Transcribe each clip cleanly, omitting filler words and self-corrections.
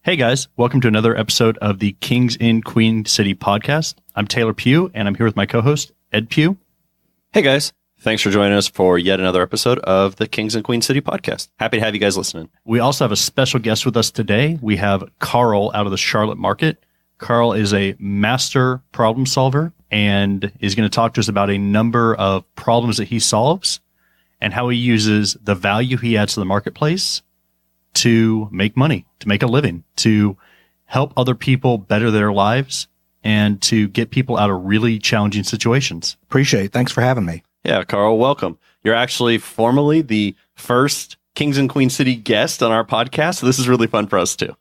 Hey guys, welcome to another episode of the Kings in Queen City podcast. I'm Taylor Pugh, and I'm here with my co-host, Ed Pugh. Hey guys, thanks for joining us for yet another episode of the Kings in Queen City podcast. Happy to have you guys listening. We also have a special guest with us today. We have Karl out of the Charlotte market. Karl is a master problem solver and is going to talk to us about a number of problems that he solves and how he uses the value he adds to the marketplace to make money, to make a living, to help other people better their lives, and to get people out of really challenging situations. Appreciate it. Thanks for having me. Yeah, Karl, welcome. You're actually formally the first Kings in Queen City guest on our podcast, so this is really fun for us too.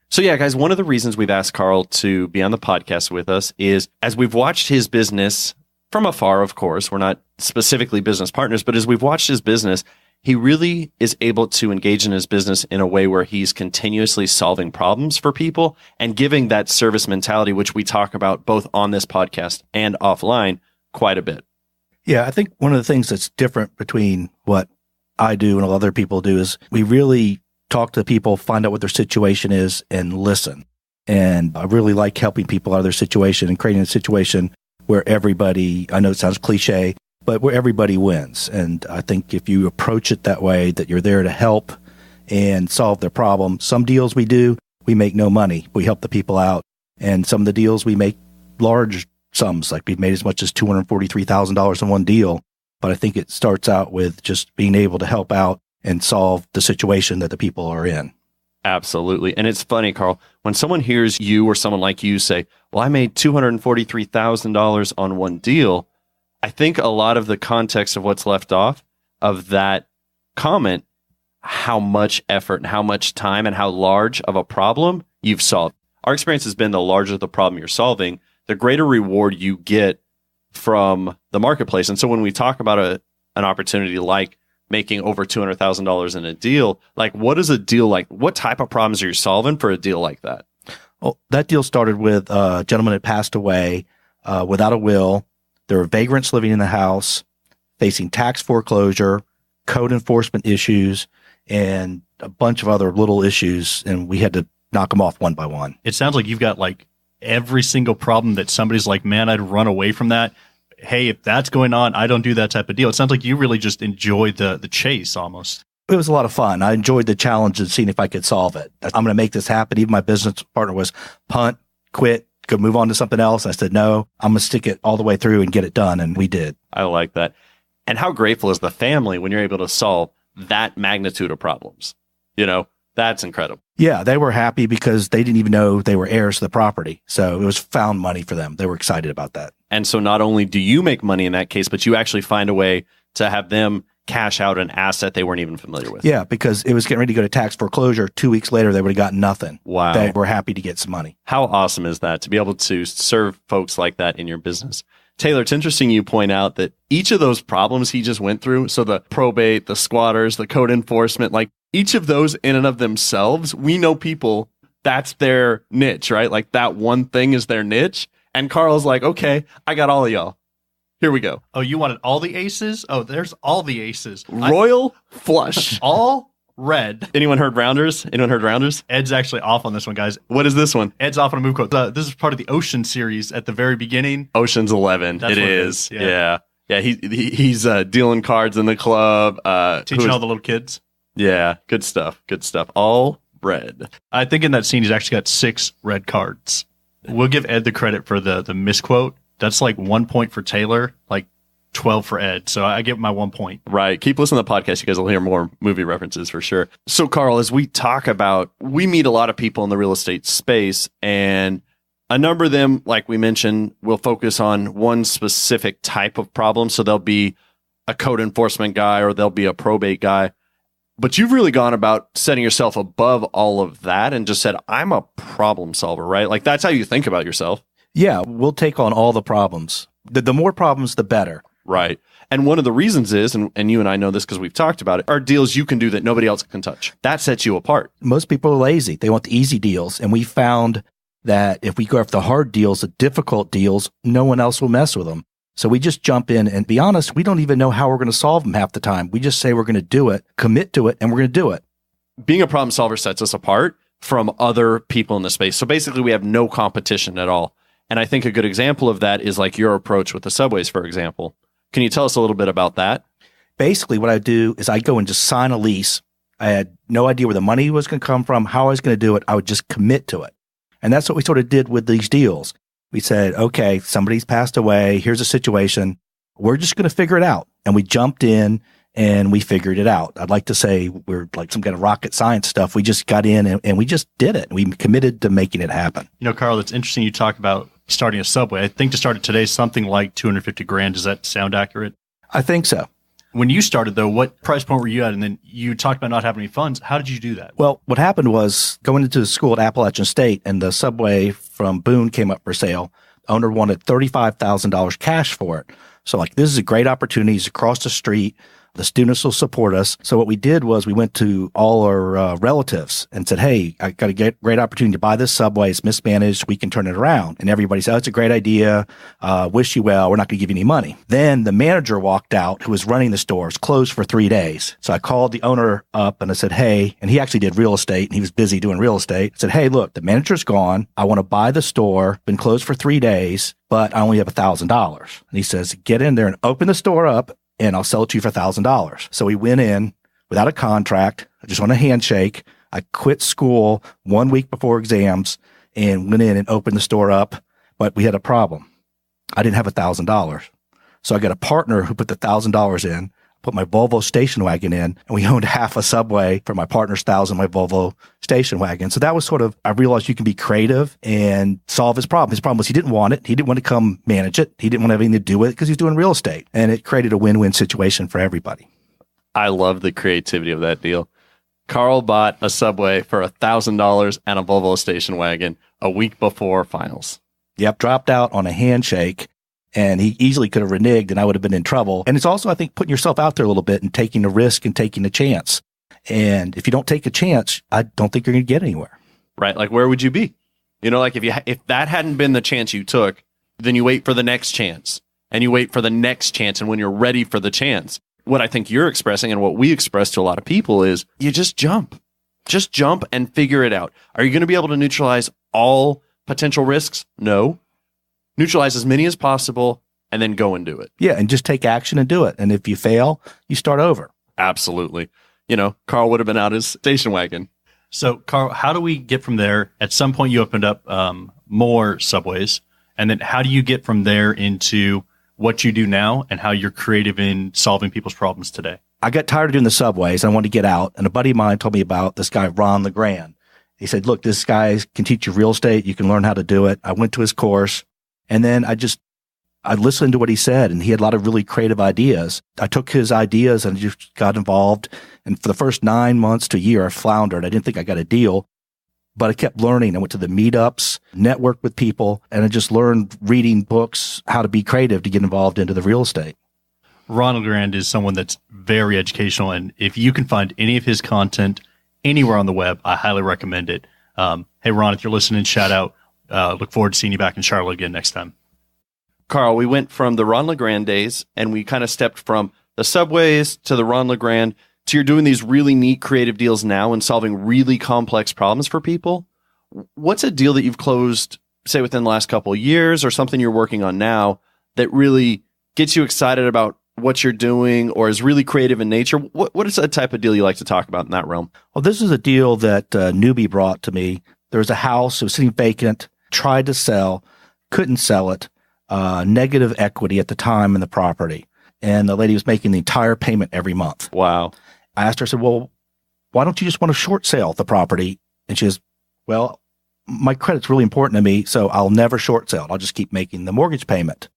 So yeah, guys, one of the reasons we've asked Karl to be on the podcast with us is as we've watched his business from afar, of course, we're not specifically business partners, but as we've watched his business, he really is able to engage in his business in a way where he's continuously solving problems for people and giving that service mentality, which we talk about both on this podcast and offline quite a bit. Yeah, I think one of the things that's different between what I do and what other people do is we really talk to people, find out what their situation is, and listen. And I really like helping people out of their situation and creating a situation where everybody, I know it sounds cliche, but where everybody wins. And I think if you approach it that way, that you're there to help and solve their problem. Some deals we do, we make no money. We help the people out. And some of the deals we make large sums, like we've made as much as $243,000 in one deal. But I think it starts out with just being able to help out and solve the situation that the people are in. Absolutely. And it's funny, Karl, when someone hears you or someone like you say, well, I made $243,000 on one deal, I think a lot of the context of what's left off of that comment, how much effort and how much time and how large of a problem you've solved. Our experience has been the larger the problem you're solving, the greater reward you get from the marketplace. And so when we talk about an opportunity like making over $200,000 in a deal, like what is a deal like? What type of problems are you solving for a deal like that? Well, that deal started with a gentleman that passed away without a will. There were vagrants living in the house, facing tax foreclosure, code enforcement issues, and a bunch of other little issues, and we had to knock them off one by one. It sounds like you've got like every single problem that somebody's like, man, I'd run away from that. Hey, if that's going on, I don't do that type of deal. It sounds like you really just enjoyed the chase almost. It was a lot of fun. I enjoyed the challenge and seeing if I could solve it. I'm going to make this happen. Even my business partner was punt, quit, go move on to something else. I said, no, I'm going to stick it all the way through and get it done. And we did. I like that. And how grateful is the family when you're able to solve that magnitude of problems? You know, that's incredible. Yeah, they were happy because they didn't even know they were heirs to the property. So it was found money for them. They were excited about that. And so not only do you make money in that case, but you actually find a way to have them cash out an asset they weren't even familiar with. Yeah, because it was getting ready to go to tax foreclosure. 2 weeks later, they would have gotten nothing. Wow. They were happy to get some money. How awesome is that to be able to serve folks like that in your business? Taylor, it's interesting you point out that each of those problems he just went through, so the probate, the squatters, the code enforcement, like each of those in and of themselves, we know people, that's their niche, right? Like that one thing is their niche. And Karl's like, okay, I got all of y'all. Here we go. Oh, you wanted all the aces? Oh, there's all the aces. Royal flush. All red. Anyone heard Rounders? Ed's actually off on this one, guys. What is this one? Ed's off on a move quote. This is part of the Ocean series at the very beginning. Ocean's 11. That's it what is. it is. Yeah. Yeah. He's dealing cards in the club. Teaching all the little kids. Yeah. Good stuff. All red. I think in that scene, he's actually got 6 red cards. We'll give Ed the credit for the misquote. That's like 1 point for Taylor, like 12 for Ed. So I give my 1 point. Right. Keep listening to the podcast. You guys will hear more movie references for sure. So Karl, as we talk about, we meet a lot of people in the real estate space, and a number of them, like we mentioned, will focus on one specific type of problem. So there'll be a code enforcement guy or there'll be a probate guy. But you've really gone about setting yourself above all of that and just said, I'm a problem solver, right? Like that's how you think about yourself. Yeah, we'll take on all the problems. The more problems, the better. Right. And one of the reasons is, and you and I know this because we've talked about it, are deals you can do that nobody else can touch. That sets you apart. Most people are lazy. They want the easy deals. And we found that if we go after the hard deals, the difficult deals, no one else will mess with them. So we just jump in and be honest, we don't even know how we're going to solve them half the time. We just say we're going to do it, commit to it, and we're going to do it. Being a problem solver sets us apart, from other people in the space. So basically, we have no competition at all. And I think a good example of that is like your approach with the subways, for example. Can you tell us a little bit about that? Basically, what I do is I go and just sign a lease. I had no idea where the money was going to come from, how I was going to do it. I would just commit to it. And that's what we sort of did with these deals. We said, okay, somebody's passed away. Here's a situation. We're just going to figure it out. And we jumped in and we figured it out. I'd like to say we're like some kind of rocket science stuff. We just got in and we just did it. We committed to making it happen. You know, Karl, it's interesting you talk about starting a subway. I think to start it today, something like 250 grand. Does that sound accurate? I think so. When you started, though, what price point were you at? And then you talked about not having any funds. How did you do that? Well, what happened was going into the school at Appalachian State, and the subway from Boone came up for sale. The owner wanted $35,000 cash for it. So like, this is a great opportunity. It's across the street. The students will support us. So what we did was we went to all our relatives and said, hey, I got a great opportunity to buy this subway. It's mismanaged. We can turn it around. And everybody said, oh, it's a great idea. Wish you well. We're not going to give you any money. Then the manager walked out who was running the store. It's closed for 3 days. So I called the owner up and I said, hey, and he actually did real estate and he was busy doing real estate. I said, hey, look, the manager's gone. I want to buy the store. Been closed for 3 days, but I only have $1,000. And he says, get in there and open the store up, and I'll sell it to you for $1,000. So we went in without a contract, just on a handshake. I quit school 1 week before exams and went in and opened the store up, but we had a problem. I didn't have $1,000. So I got a partner who put the $1,000 in, put my Volvo station wagon in, and we owned half a subway for my partner's 1,000, my Volvo station wagon. So that was sort of, I realized you can be creative and solve his problem. His problem was he didn't want it. He didn't want to come manage it. He didn't want to have anything to do with it because he's doing real estate. And it created a win-win situation for everybody. I love the creativity of that deal. Karl bought a subway for $1,000 and a Volvo station wagon a week before finals. Yep, dropped out on a handshake. And he easily could have reneged and I would have been in trouble. And it's also, I think, putting yourself out there a little bit and taking a risk and taking a chance. And if you don't take a chance, I don't think you're going to get anywhere. Right. Like, where would you be? You know, like if that hadn't been the chance you took, then you wait for the next chance and you wait for the next chance. And when you're ready for the chance, what I think you're expressing and what we express to a lot of people is you just jump and figure it out. Are you going to be able to neutralize all potential risks? No. Neutralize as many as possible and then go and do it. Yeah, and just take action and do it. And if you fail, you start over. Absolutely. You know, Karl would have been out his station wagon. So, Karl, how do we get from there? At some point, you opened up more subways. And then how do you get from there into what you do now and how you're creative in solving people's problems today? I got tired of doing the subways. And I wanted to get out. And a buddy of mine told me about this guy, Ron LeGrand. He said, look, this guy can teach you real estate. You can learn how to do it. I went to his course. And then I listened to what he said, and he had a lot of really creative ideas. I took his ideas and just got involved. And for the first 9 months to a year, I floundered. I didn't think I got a deal, but I kept learning. I went to the meetups, networked with people, and I just learned reading books, how to be creative to get involved into the real estate. Ronald Grand is someone that's very educational. And if you can find any of his content anywhere on the web, I highly recommend it. Hey, Ron, if you're listening, shout out. Look forward to seeing you back in Charlotte again next time. Karl, we went from the Ron LeGrand days and we kind of stepped from the subways to the Ron LeGrand to you're doing these really neat creative deals now and solving really complex problems for people. What's a deal that you've closed, say, within the last couple of years or something you're working on now that really gets you excited about what you're doing or is really creative in nature? What is a type of deal you like to talk about in that realm? Well, this is a deal that Newbie brought to me. There was a house, it was sitting vacant, tried to sell, couldn't sell it, negative equity at the time in the property. And the lady was making the entire payment every month. Wow. I asked her, I said, well, why don't you just want to short sale the property? And she says, well, my credit's really important to me, so I'll never short sell it. I'll just keep making the mortgage payment.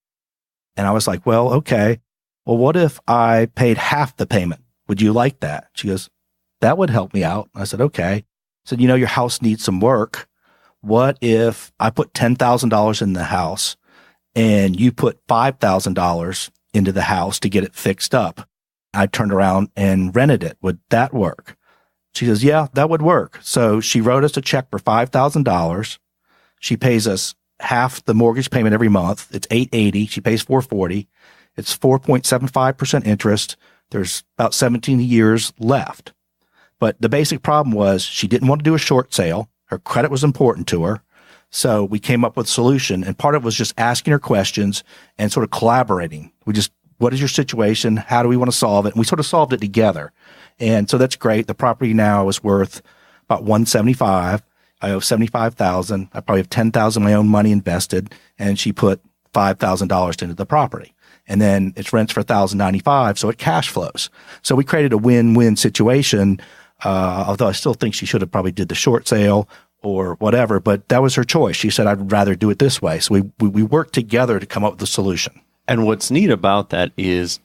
And I was like, well, okay. Well, what if I paid half the payment? Would you like that? She goes, that would help me out. I said, okay. I said, you know, your house needs some work. What if I put $10,000 in the house and you put $5,000 into the house to get it fixed up? I turned around and rented it. Would that work? She says, yeah, that would work. So she wrote us a check for $5,000. She pays us half the mortgage payment every month. It's $880. She pays $440. It's 4.75% interest. There's about 17 years left. But the basic problem was she didn't want to do a short sale. Her credit was important to her. So we came up with a solution, and part of it was just asking her questions and sort of collaborating. What is your situation? How do we want to solve it? And we sort of solved it together. And so that's great. The property now is worth about $175,000. I owe $75,000. I probably have $10,000 of my own money invested, and she put $5,000 into the property. And then it's rents for $1,095, so it cash flows. So we created a win-win situation, although I still think she should have probably did the short sale or whatever, but that was her choice. She said, I'd rather do it this way. So we worked together to come up with a solution. And what's neat about that is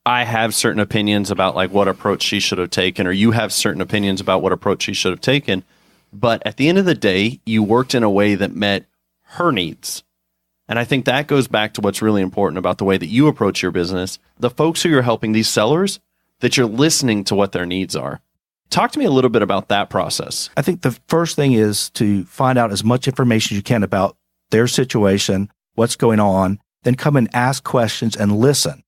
I have certain opinions about like what approach she should have taken, or you have certain opinions about what approach she should have taken. But at the end of the day, you worked in a way that met her needs. And I think that goes back to what's really important about the way that you approach your business. The folks who you're helping, these sellers, that you're listening to what their needs are. Talk to me a little bit about that process. I think the first thing is to find out as much information as you can about their situation, what's going on, then come and ask questions and listen.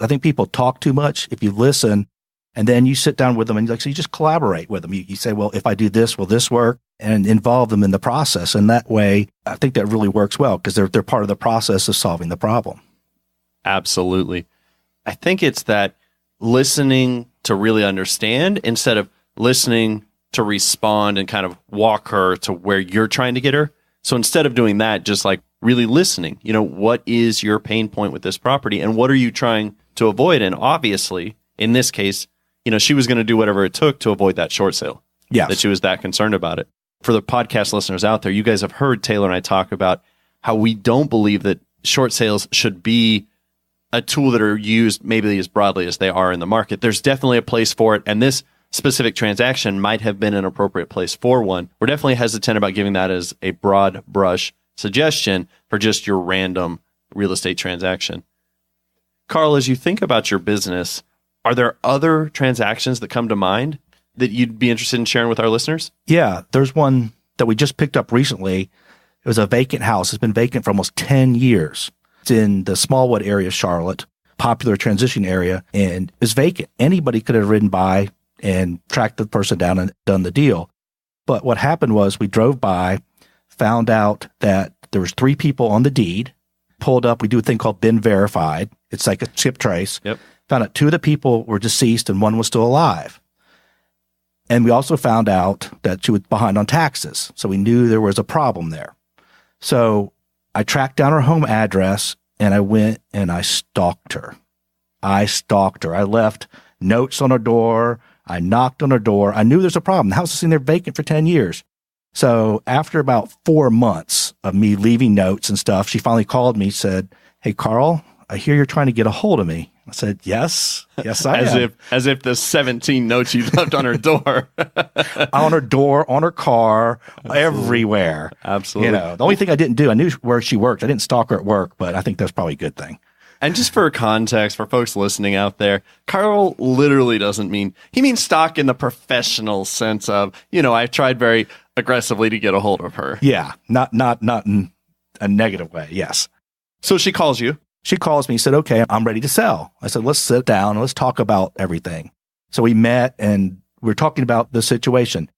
I think people talk too much. If you listen and then you sit down with them and you just collaborate with them. You say, well, if I do this, will this work? And involve them in the process. And that way, I think that really works well because they're part of the process of solving the problem. Absolutely. I think it's that listening to really understand instead of listening to respond and kind of walk her to where you're trying to get her. So instead of doing that, just like really listening, what is your pain point with this property and what are you trying to avoid? And obviously, in this case, she was going to do whatever it took to avoid that short sale. Yes. That she was that concerned about it. For the podcast listeners out there, you guys have heard Taylor and I talk about how we don't believe that short sales should be a tool that are used maybe as broadly as they are in the market. There's definitely a place for it. And this specific transaction might have been an appropriate place for one. We're definitely hesitant about giving that as a broad brush suggestion for just your random real estate transaction. Karl, as you think about your business, are there other transactions that come to mind that you'd be interested in sharing with our listeners? Yeah, there's one that we just picked up recently. It was a vacant house. It's been vacant for almost 10 years. It's in the Smallwood area of Charlotte, popular transition area, and it's vacant. Anybody could have ridden by and tracked the person down and done the deal. But what happened was we drove by, found out that there was 3 people on the deed, pulled up. We do a thing called been verified. It's like a chip trace. Yep. Found out 2 of the people were deceased and 1 was still alive. And we also found out that she was behind on taxes. So we knew there was a problem there. So I tracked down her home address and I went and I stalked her. I left notes on her door. I knocked on her door. I knew there's a problem. The house has been there vacant for 10 years. So after about 4 months of me leaving notes and stuff, she finally called me, said, "Hey, Karl, I hear you're trying to get a hold of me." I said, yes, I am. As if the 17 notes you left on her door. On her door, on her car, Absolutely. Everywhere. Absolutely. The only thing I didn't do, I knew where she worked. I didn't stalk her at work, but I think that's probably a good thing. And just for context, for folks listening out there, Karl literally doesn't he means stalk in the professional sense of, I've tried very aggressively to get a hold of her. Yeah, not in a negative way, yes. So she calls you. She calls me and said, "Okay, I'm ready to sell." I said, "Let's sit down and let's talk about everything." So we met and we were talking about the situation.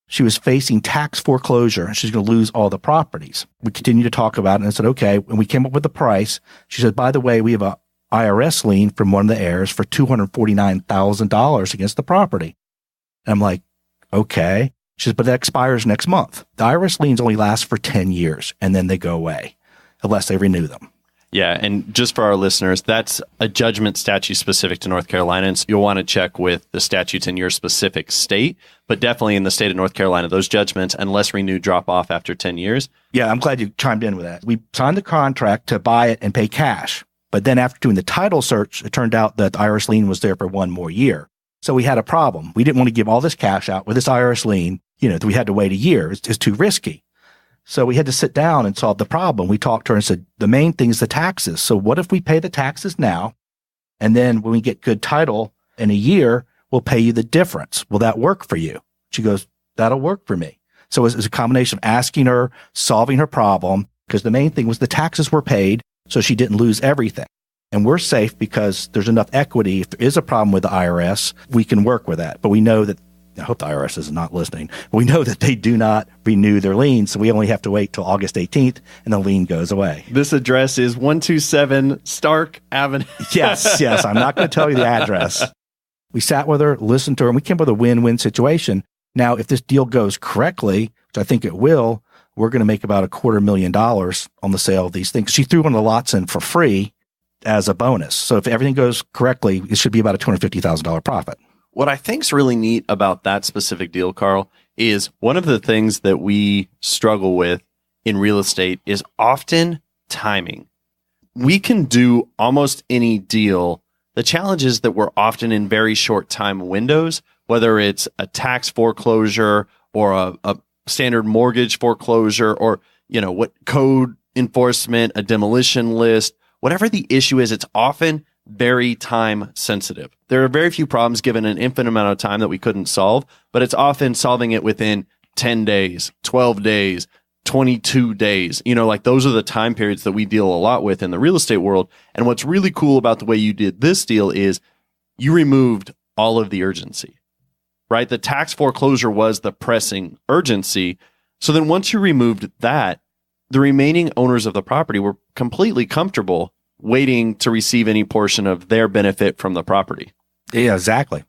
She was facing tax foreclosure and she's going to lose all the properties. We continued to talk about it and I said, okay. And we came up with the price. She said, "By the way, we have a IRS lien from one of the heirs for $249,000 against the property." And I'm like, okay. She said, "But that expires next month." The IRS liens only last for 10 years and then they go away unless they renew them. Yeah, and just for our listeners, that's a judgment statute specific to North Carolina, and so you'll want to check with the statutes in your specific state, but definitely in the state of North Carolina, those judgments, unless renewed, drop off after 10 years. Yeah, I'm glad you chimed in with that. We signed the contract to buy it and pay cash, but then after doing the title search, it turned out that the IRS lien was there for 1 more year. So we had a problem. We didn't want to give all this cash out with this IRS lien, we had to wait a year. It's too risky. So we had to sit down and solve the problem. We talked to her and said, the main thing is the taxes. So what if we pay the taxes now, and then when we get good title in a year, we'll pay you the difference? Will that work for you? She goes, "That'll work for me." So it was a combination of asking her, solving her problem, because the main thing was the taxes were paid, so she didn't lose everything. And we're safe because there's enough equity. If there is a problem with the IRS, we can work with that. But we know that I hope the IRS is not listening. We know that they do not renew their lien, so we only have to wait till August 18th, and the lien goes away. This address is 127 Stark Avenue. Yes. I'm not going to tell you the address. We sat with her, listened to her, and we came up with a win-win situation. Now, if this deal goes correctly, which I think it will, we're going to make about $250,000 on the sale of these things. She threw one of the lots in for free as a bonus. So if everything goes correctly, it should be about a $250,000 profit. What I think's really neat about that specific deal, Karl, is one of the things that we struggle with in real estate is often timing. We can do almost any deal. The challenge is that we're often in very short time windows, whether it's a tax foreclosure or a standard mortgage foreclosure or, what code enforcement, a demolition list, whatever the issue is, it's often very time sensitive. There are very few problems given an infinite amount of time that we couldn't solve, but it's often solving it within 10 days, 12 days, 22 days. Those are the time periods that we deal a lot with in the real estate world. And what's really cool about the way you did this deal is you removed all of the urgency, right? The tax foreclosure was the pressing urgency. So then once you removed that, the remaining owners of the property were completely comfortable waiting to receive any portion of their benefit from the property. Yeah, exactly.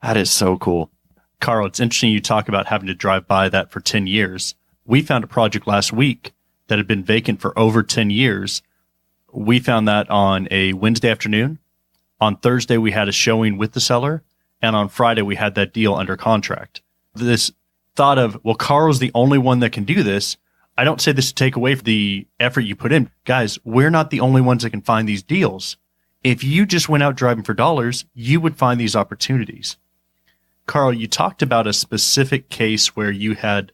That is so cool. Karl, it's interesting you talk about having to drive by that for 10 years. We found a project last week that had been vacant for over 10 years. We found that on a Wednesday afternoon. On Thursday, we had a showing with the seller. And on Friday, we had that deal under contract. This thought of, well, Karl's the only one that can do this. I don't say this to take away from the effort you put in. Guys, we're not the only ones that can find these deals. If you just went out driving for dollars, you would find these opportunities. Karl, you talked about a specific case where you had,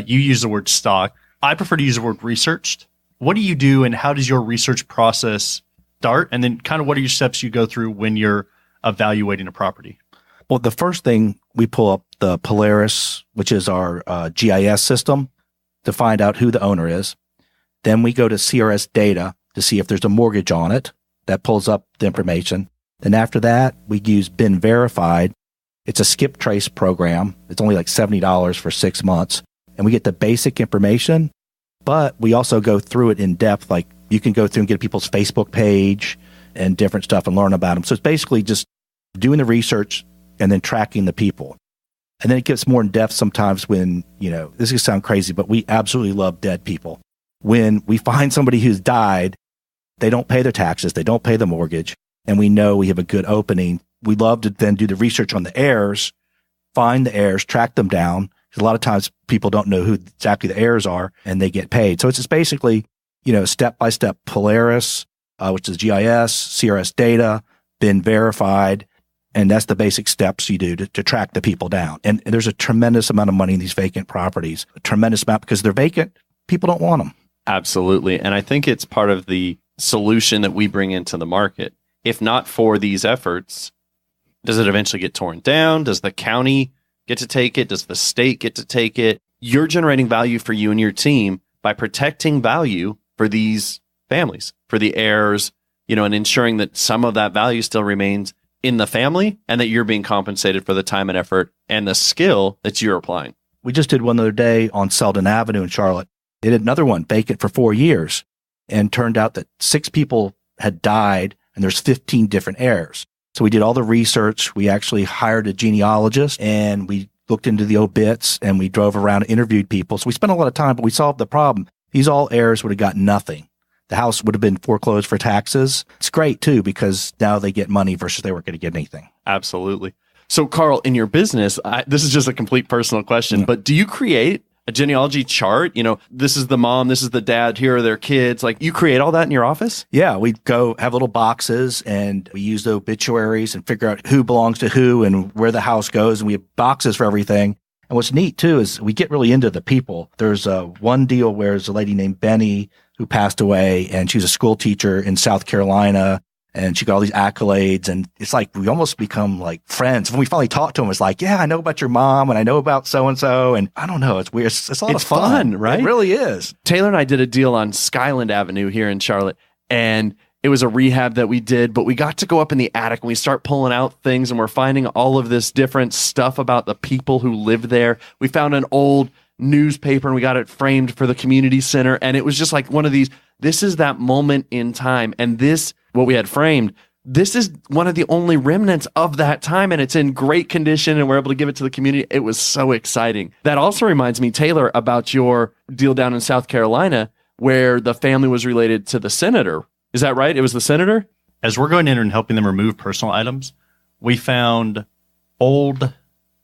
you used the word stock. I prefer to use the word researched. What do you do and how does your research process start? And then kind of what are your steps you go through when you're evaluating a property? Well, the first thing, we pull up the Polaris, which is our GIS system, to find out who the owner is. Then we go to CRS data to see if there's a mortgage on it. That pulls up the information. Then after that, we use Been Verified. It's a skip trace program. It's only like $70 for 6 months. And we get the basic information, but we also go through it in depth. Like you can go through and get people's Facebook page and different stuff and learn about them. So it's basically just doing the research and then tracking the people. And then it gets more in depth sometimes when, this is going to sound crazy, but we absolutely love dead people. When we find somebody who's died, they don't pay their taxes, they don't pay the mortgage, and we know we have a good opening. We love to then do the research on the heirs, find the heirs, track them down. Because a lot of times people don't know who exactly the heirs are and they get paid. So it's just basically, step-by-step Polaris, which is GIS, CRS data, Been Verified. And that's the basic steps you do to track the people down. And there's a tremendous amount of money in these vacant properties, a tremendous amount because they're vacant. People don't want them. Absolutely. And I think it's part of the solution that we bring into the market. If not for these efforts, does it eventually get torn down? Does the county get to take it? Does the state get to take it? You're generating value for you and your team by protecting value for these families, for the heirs, and ensuring that some of that value still remains in the family and that you're being compensated for the time and effort and the skill that you're applying. We just did one the other day on Selden Avenue in Charlotte. They did another one vacant for 4 years and turned out that 6 people had died and there's 15 different heirs. So we did all the research. We actually hired a genealogist and we looked into the obits and we drove around and interviewed people. So we spent a lot of time, but we solved the problem. These all heirs would have got nothing. The house would have been foreclosed for taxes. It's great too, because now they get money versus they weren't going to get anything. Absolutely. So Karl, in your business, this is just a complete personal question, but do you create a genealogy chart? This is the mom, this is the dad, here are their kids. Like you create all that in your office? Yeah, we go have little boxes and we use the obituaries and figure out who belongs to who and where the house goes. And we have boxes for everything. And what's neat too is we get really into the people. There's one deal where there's a lady named Benny who passed away, and she was a school teacher in South Carolina, and she got all these accolades, and it's like we almost become like friends. When we finally talked to him, it's like, yeah, I know about your mom, and I know about so-and-so, and I don't know, it's weird. It's a lot of fun, right? It really is. Taylor and I did a deal on Skyland Avenue here in Charlotte, and it was a rehab that we did, but we got to go up in the attic and we start pulling out things and we're finding all of this different stuff about the people who lived there. We found an old newspaper and we got it framed for the community center. And it was just like one of these, this is that moment in time. And this, what we had framed, this is one of the only remnants of that time, and it's in great condition, and we're able to give it to the community. It was so exciting. That also reminds me, Taylor, about your deal down in South Carolina where the family was related to the senator. Is that right? It was the senator? As we're going in and helping them remove personal items, we found old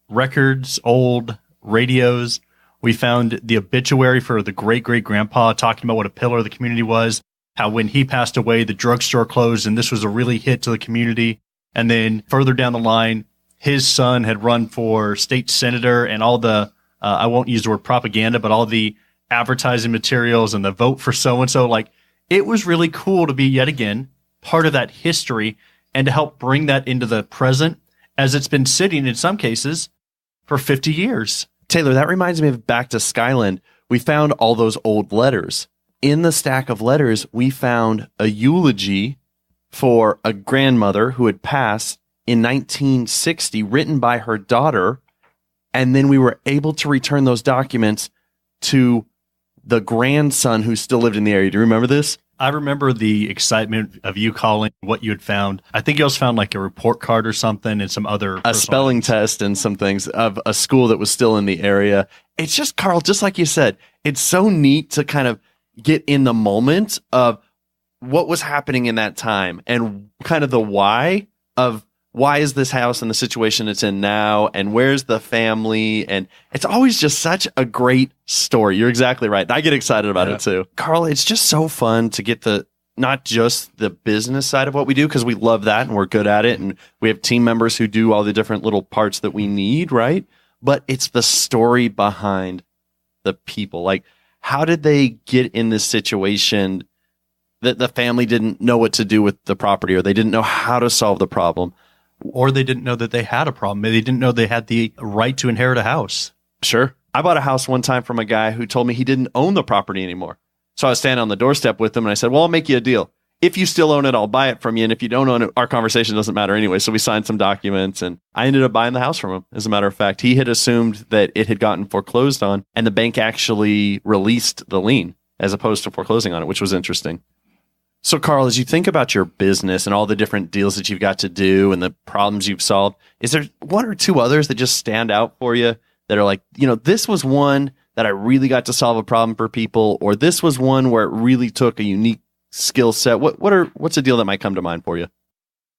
records, old radios. We found the obituary for the great-great-grandpa talking about what a pillar of the community was, how when he passed away, the drugstore closed, and this was a really hit to the community. And then further down the line, his son had run for state senator, and all the, I won't use the word propaganda, but all the advertising materials and the vote for so-and-so. Like, it was really cool to be, yet again, part of that history and to help bring that into the present as it's been sitting, in some cases, for 50 years. Taylor, that reminds me of back to Skyland. We found all those old letters. In the stack of letters, we found a eulogy for a grandmother who had passed in 1960, written by her daughter. And then we were able to return those documents to the grandson who still lived in the area. Do you remember this? I remember the excitement of you calling what you had found. I think you also found like a report card or something and some other... A spelling test and some things of a school that was still in the area. It's just, Karl, just like you said, it's so neat to kind of get in the moment of what was happening in that time and kind of the why of why is this house in the situation it's in now and where's the family. And it's always just such a great story. You're exactly right. I get excited about it too. Karl, it's just so fun to get not just the business side of what we do, because we love that and we're good at it. And we have team members who do all the different little parts that we need, right? But it's the story behind the people. Like, how did they get in this situation that the family didn't know what to do with the property, or they didn't know how to solve the problem? Or they didn't know that they had a problem. Maybe they didn't know they had the right to inherit a house. Sure. I bought a house one time from a guy who told me he didn't own the property anymore. So I was standing on the doorstep with him and I said, well, I'll make you a deal. If you still own it, I'll buy it from you. And if you don't own it, our conversation doesn't matter anyway. So we signed some documents and I ended up buying the house from him. As a matter of fact, he had assumed that it had gotten foreclosed on and the bank actually released the lien as opposed to foreclosing on it, which was interesting. So Karl, as you think about your business and all the different deals that you've got to do and the problems you've solved, is there one or two others that just stand out for you that are like, this was one that I really got to solve a problem for people, or this was one where it really took a unique skill set? What's a deal that might come to mind for you?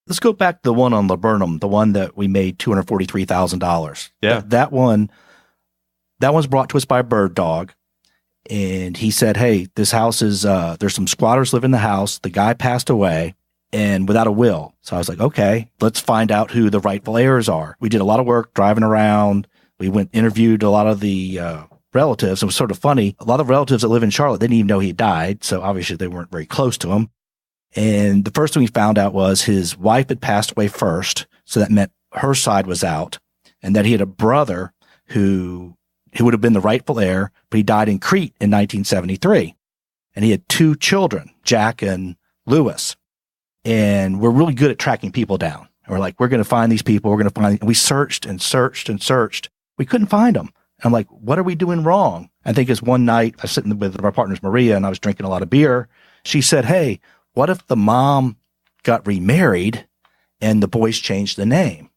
Let's go back to the one on Laburnum, the one that we made $243,000. Yeah. That one was brought to us by a bird dog. And he said, hey, this house is, there's some squatters live in the house. The guy passed away and without a will. So I was like, okay, let's find out who the rightful heirs are. We did a lot of work driving around. We interviewed a lot of the relatives. It was sort of funny. A lot of relatives that live in Charlotte didn't even know he died. So obviously they weren't very close to him. And the first thing we found out was his wife had passed away first. So that meant her side was out, and that he had a brother who would have been the rightful heir, but he died in Crete in 1973. And he had two children, Jack and Lewis. And we're really good at tracking people down. We're like, we're going to find these people. We're going to find, and we searched and searched and searched. We couldn't find them. I'm like, what are we doing wrong? I think it's one night I was sitting with our partners, Maria, and I was drinking a lot of beer. She said, hey, what if the mom got remarried and the boys changed the name?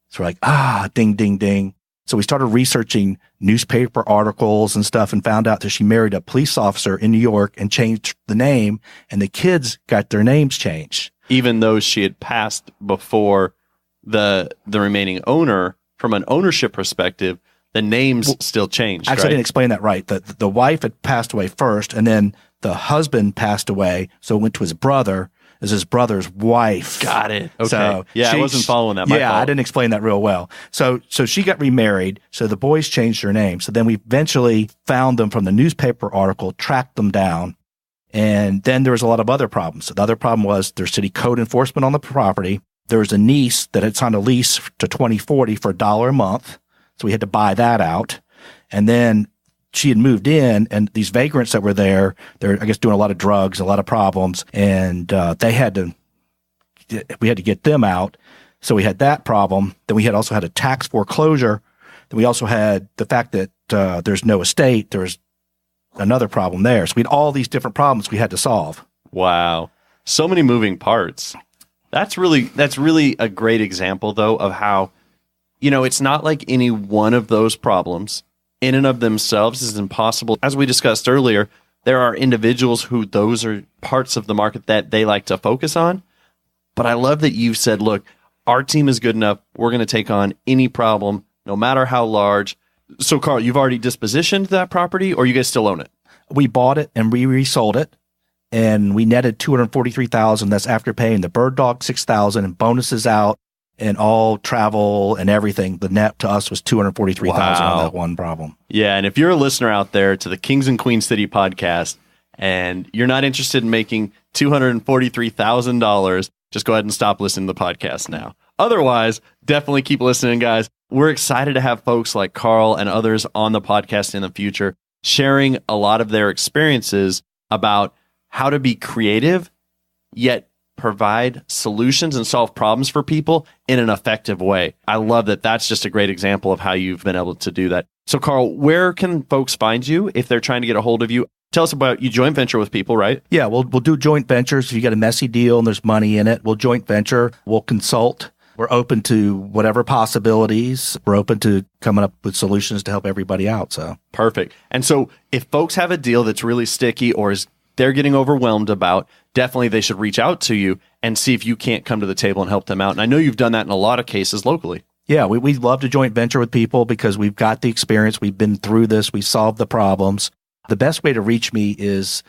So we're like, ding, ding, ding. So we started researching newspaper articles and stuff and found out that she married a police officer in New York and changed the name, and the kids got their names changed. Even though she had passed before the remaining owner, from an ownership perspective, the names still changed. Actually, right? I didn't explain that right. The wife had passed away first, and then the husband passed away, so it went to his brother as his brother's wife. Got it. Okay. So I wasn't following that. Yeah, I didn't explain that real well. So she got remarried, so the boys changed their name. So then we eventually found them from the newspaper article, tracked them down, and then there was a lot of other problems. So the other problem was there's city code enforcement on the property. There was a niece that had signed a lease to 2040 for $1 a month. So we had to buy that out. And then she had moved in, and these vagrants that were there, they're, I guess, doing a lot of drugs, a lot of problems, and we had to get them out. So we had that problem. Then we also had a tax foreclosure. Then we also had the fact that there's no estate. There's another problem there. So we had all these different problems we had to solve. Wow. So many moving parts. That's really a great example, though, of how, it's not like any one of those problems in and of themselves is impossible. As we discussed earlier, there are individuals who those are parts of the market that they like to focus on. But I love that you've said, look, our team is good enough. We're going to take on any problem, no matter how large. So, Karl, you've already dispositioned that property, or you guys still own it? We bought it and we resold it, and we netted $243,000. That's after paying the bird dog $6,000 and bonuses out and all travel and everything. The net to us was $243,000 on that one problem. Yeah, and if you're a listener out there to the Kings and Queen City podcast and you're not interested in making $243,000, just go ahead and stop listening to the podcast now. Otherwise, definitely keep listening, guys. We're excited to have folks like Karl and others on the podcast in the future, sharing a lot of their experiences about how to be creative, yet provide solutions and solve problems for people in an effective way. I love that. That's just a great example of how you've been able to do that. So, Karl, where can folks find you if they're trying to get a hold of you? Tell us about, you joint venture with people, right? Yeah, we'll do joint ventures. If you got a messy deal and there's money in it, we'll joint venture. We'll consult. We're open to whatever possibilities. We're open to coming up with solutions to help everybody out. So perfect. And so if folks have a deal that's really sticky or they're getting overwhelmed about, definitely they should reach out to you and see if you can't come to the table and help them out. And I know you've done that in a lot of cases locally. Yeah, we love to joint venture with people because we've got the experience. We've been through this. We've solved the problems. The best way to reach me is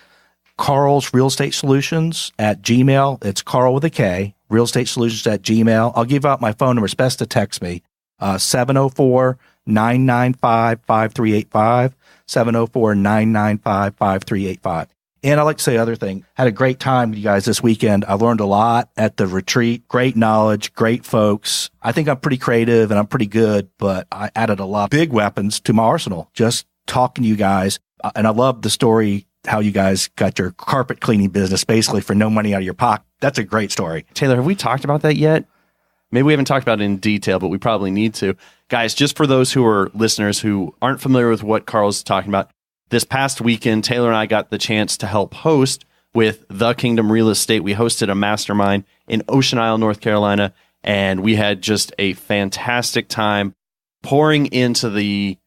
Karl's Real Estate Solutions at Gmail. It's Karl with a K, Real Estate Solutions at Gmail. I'll give out my phone number. It's best to text me, 704-995-5385, 704-995-5385. And I like to say other thing. Had a great time with you guys this weekend. I learned a lot at the retreat. Great knowledge, great folks. I think I'm pretty creative and I'm pretty good, but I added a lot of big weapons to my arsenal just talking to you guys. And I love the story, how you guys got your carpet cleaning business basically for no money out of your pocket. That's a great story. Taylor, have we talked about that yet? Maybe we haven't talked about it in detail, but we probably need to. Guys, just for those who are listeners who aren't familiar with what Karl's talking about, this past weekend, Taylor and I got the chance to help host with The Kingdom Real Estate. We hosted a mastermind in Ocean Isle, North Carolina, and we had just a fantastic time pouring into the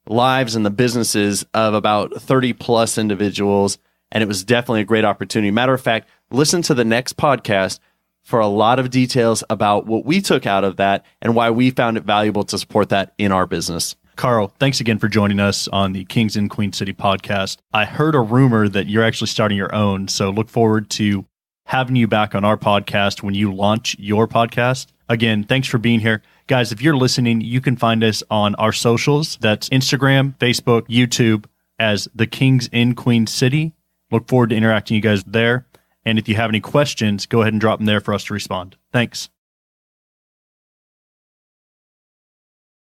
lives and the businesses of about 30 plus individuals. And it was definitely a great opportunity. Matter of fact, listen to the next podcast for a lot of details about what we took out of that and why we found it valuable to support that in our business. Karl, thanks again for joining us on the Kings and Queen City podcast. I heard a rumor that you're actually starting your own, so look forward to having you back on our podcast when you launch your podcast. Again, thanks for being here. Guys, if you're listening, you can find us on our socials. That's Instagram, Facebook, YouTube as the Kings in Queen City. Look forward to interacting with you guys there. And if you have any questions, go ahead and drop them there for us to respond. Thanks.